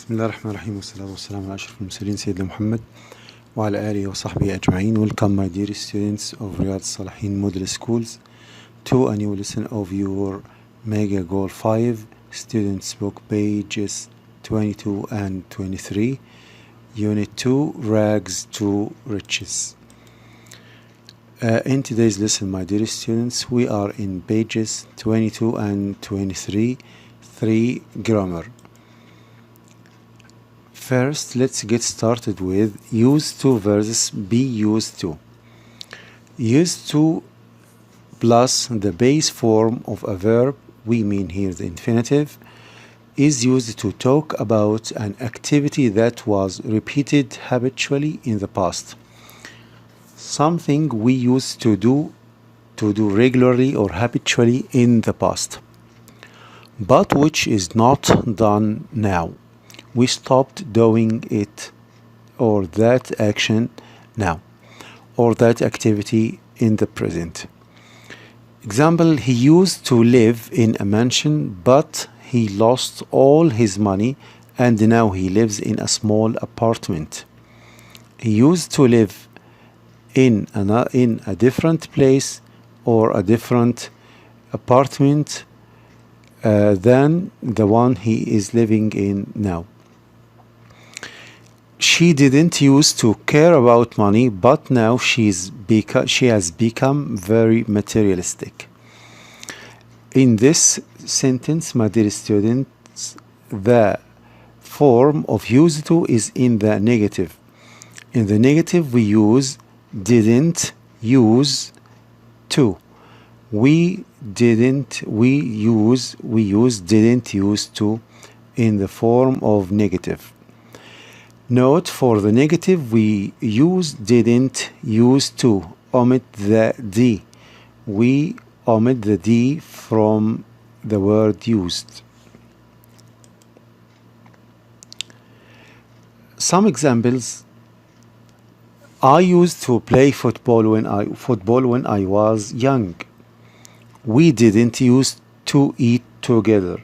بسم الله الرحمن الرحيم والصلاة والسلام على أشرف المرسلين سيدنا محمد وعلى آله وصحبه أجمعين. Welcome my dear students of Riyadh Salihin Model Schools to a new lesson of your Mega Goal 5 Students Book pages 22 and 23 Unit 2 Rags to Riches. In today's lesson, my dear students, we are in pages 22 and 23, 3 grammar. First, let's get started with used to versus be used to. Used to plus the base form of a verb, we mean here the infinitive, is used to talk about an activity that was repeated habitually in the past. Something we used to do regularly or habitually in the past, but which is not done now. We stopped doing it or that action now, or that activity in the present. Example, he used to live in a mansion, but he lost all his money and now he lives in a small apartment. He used to live in a different place or a different apartment than the one he is living in now. She didn't used to care about money, but now she has become very materialistic. In this sentence, my dear students, the form of used to is in the negative. In the negative, we use didn't use to. We use didn't use to in the form of negative. Note, for the negative, we use didn't use to, omit the D. We omit the D from the word used. Some examples. I used to play football when I was young. We didn't used to eat together.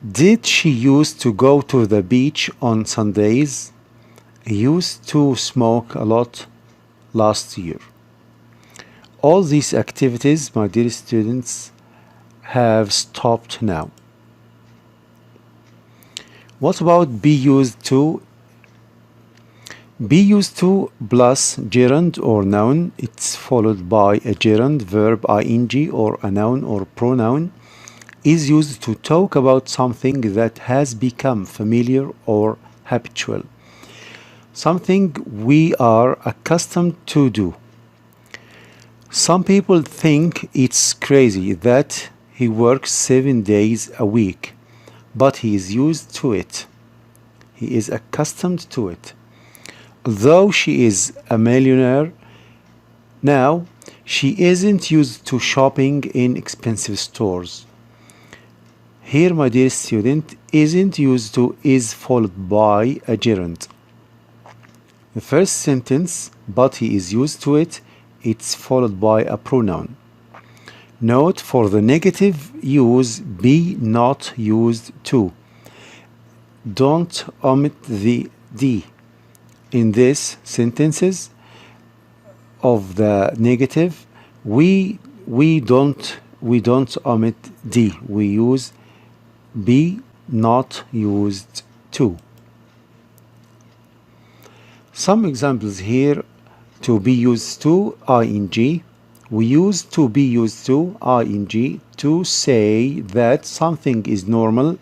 Did she used to go to the beach on Sundays? I used to smoke a lot last year. All these activities, my dear students, have stopped now. What about be used to? Be used to plus gerund or noun. It's followed by a gerund, verb ing, or a noun or pronoun, is used to talk about something that has become familiar or habitual, something we are accustomed to do. Some people think it's crazy that he works 7 days a week, but he is used to it. He is accustomed to it. Although she is a millionaire now, she isn't used to shopping in expensive stores. Here, my dear student, isn't used to is followed by a gerund. The first sentence, but he is used to it, it's followed by a pronoun. Note, for the negative, use be not used to. Don't omit the D. In these sentences of the negative, we don't omit D. We use be not used to. Some examples here. To be used to, ing. We use to be used to, ing, to say that something is normal,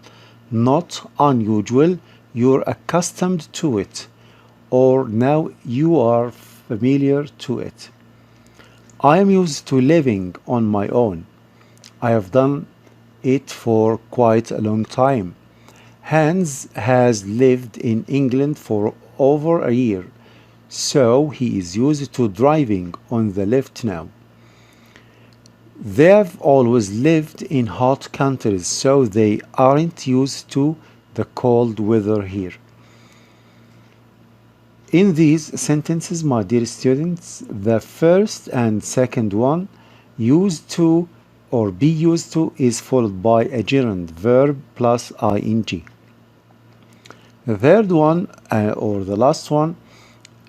not unusual. You're accustomed to it, or now you are familiar to it. I am used to living on my own. I have done it for quite a long time. Hans has lived in England for over a year, so he is used to driving on the left now. They've always lived in hot countries, so they aren't used to the cold weather here. In these sentences, my dear students, the first and second one, used to or be used to is followed by a gerund verb plus ing. The third one, or the last one,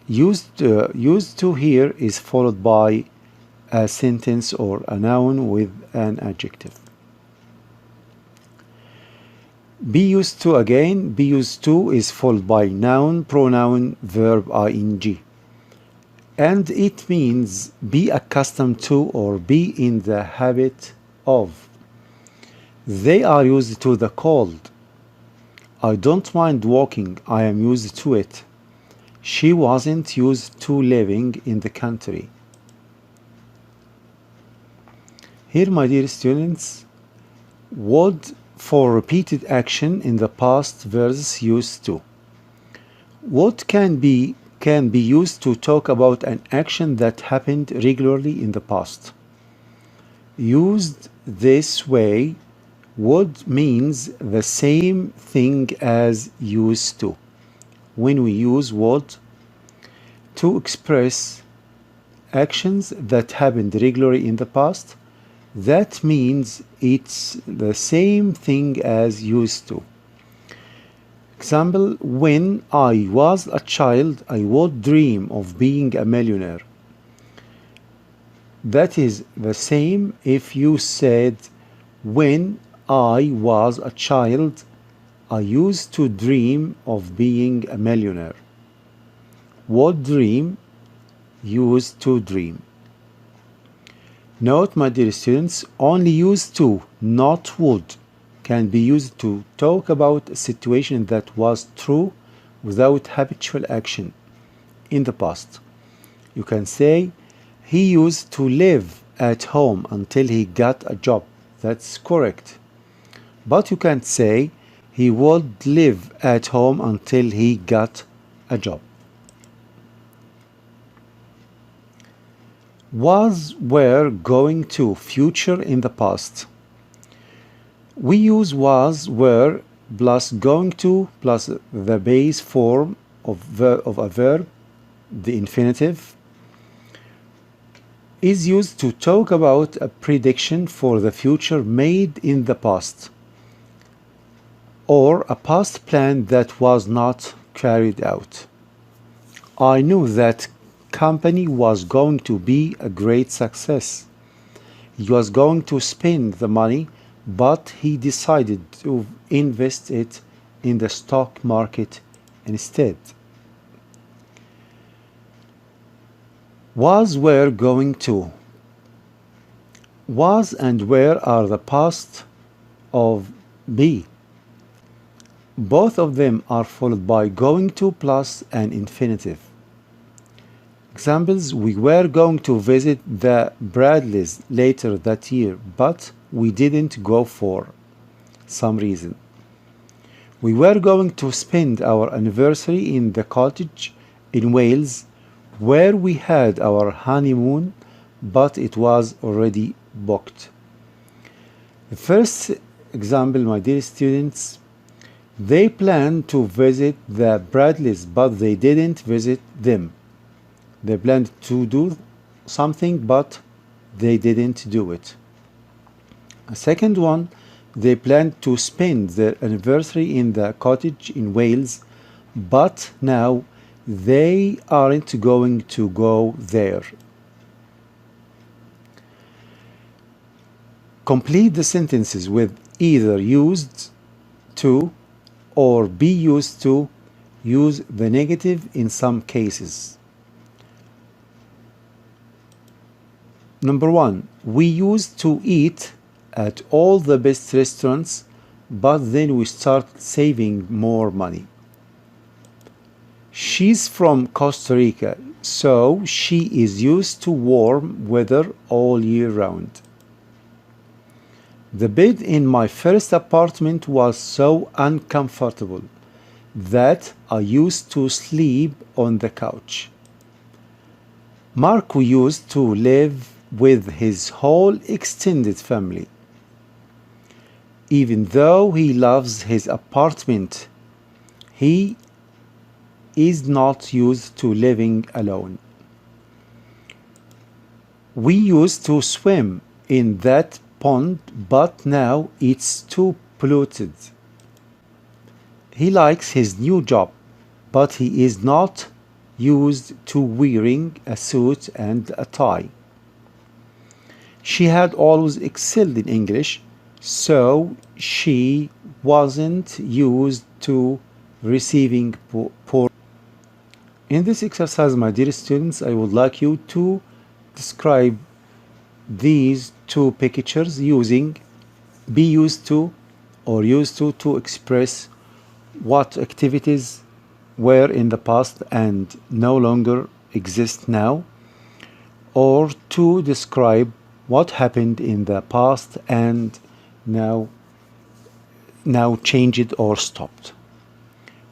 used to here is followed by a sentence or a noun with an adjective. Be used to again, be used to is followed by noun, pronoun, verb ing. And it means be accustomed to or be in the habit of. They are used to the cold. I don't mind walking, I am used to it. She wasn't used to living in the country. Here, my dear students, would for repeated action in the past versus used to. What can be used to talk about an action that happened regularly in the past. Used this way, would means the same thing as used to. When we use would to express actions that happened regularly in the past, that means it's the same thing as used to. Example, when I was a child, I would dream of being a millionaire. That is the same if you said, when I was a child, I used to dream of being a millionaire. Would dream, used to dream. Note, my dear students, only used to, not would, can be used to talk about a situation that was true without habitual action in the past. You can say, he used to live at home until he got a job. That's correct. But you can't say, he would live at home until he got a job. Was, were, going to, future in the past. We use was, were, plus going to, plus the base form of a verb, the infinitive, is used to talk about a prediction for the future made in the past, or a past plan that was not carried out. I knew that company was going to be a great success. He was going to spend the money, but he decided to invest it in the stock market instead. Was, were, going to. Was and were are the past of be. Both of them are followed by going to plus an infinitive. Examples, we were going to visit the Bradleys later that year, but we didn't go for some reason. We were going to spend our anniversary in the cottage in Wales where we had our honeymoon, but it was already booked. The first example, my dear students, they planned to visit the Bradleys, but they didn't visit them. They planned to do something, but they didn't do it. A second one, they planned to spend their anniversary in the cottage in Wales, but now they aren't going to go there. Complete the sentences with either used to or be used to. Use the negative in some cases. Number one, we used to eat at all the best restaurants, but then we start saving more money. She's from Costa Rica, so she is used to warm weather all year round. The bed in my first apartment was so uncomfortable that I used to sleep on the couch. Mark used to live with his whole extended family. Even though he loves his apartment, he is not used to living alone. We used to swim in that pond, but now it's too polluted. He likes his new job, but he is not used to wearing a suit and a tie. She had always excelled in English, so she wasn't used to receiving poor. In this exercise, my dear students, I would like you to describe these two pictures using be used to or used to express what activities were in the past and no longer exist now, or to describe what happened in the past and now changed or stopped.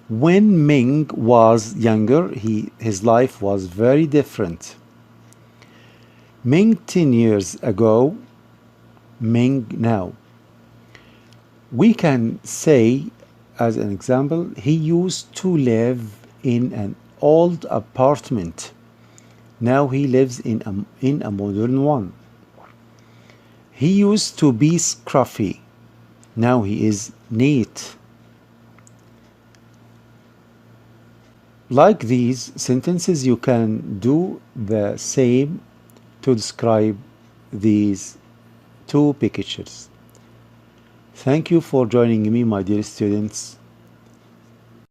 When Ming was younger, his life was very different. Ming 10 years ago, Ming now. We can say, as an example, he used to live in an old apartment. Now he lives in a modern one. He used to be scruffy. Now he is neat. Like these sentences, you can do the same to describe these two pictures. Thank you for joining me, my dear students.